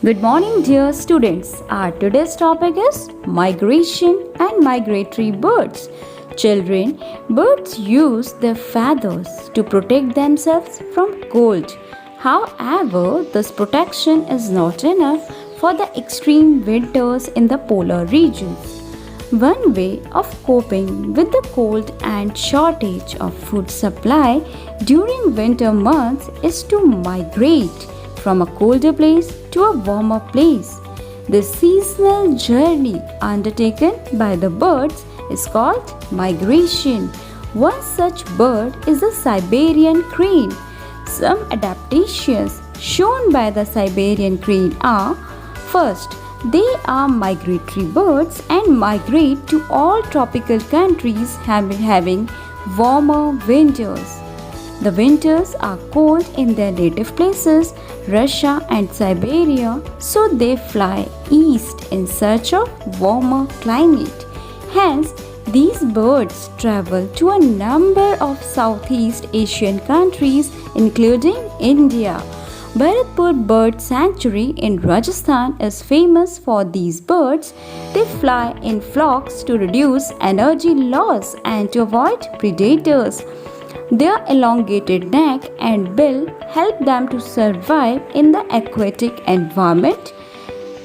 Good morning, dear students. Our today's topic is migration and migratory birds. Children, birds use their feathers to protect themselves from cold. However, this protection is not enough for the extreme winters in the polar regions. One way of coping with the cold and shortage of food supply during winter months is to migrate from a colder place to a warmer place. The seasonal journey undertaken by the birds is called migration. One such bird is the Siberian crane. Some adaptations shown by the Siberian crane are: first, they are migratory birds and migrate to all tropical countries having warmer winters. The winters are cold in their native places, Russia and Siberia, so they fly east in search of warmer climate. Hence, these birds travel to a number of Southeast Asian countries including India. Bharatpur Bird Sanctuary in Rajasthan is famous for these birds. They fly in flocks to reduce energy loss and to avoid predators. Their elongated neck and bill help them to survive in the aquatic environment.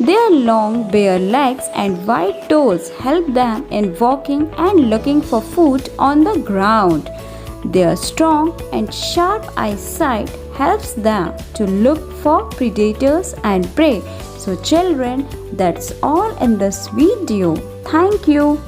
Their long bare legs and wide toes help them in walking and looking for food on the ground. Their strong and sharp eyesight helps them to look for predators and prey. So children, that's all in this video. Thank you.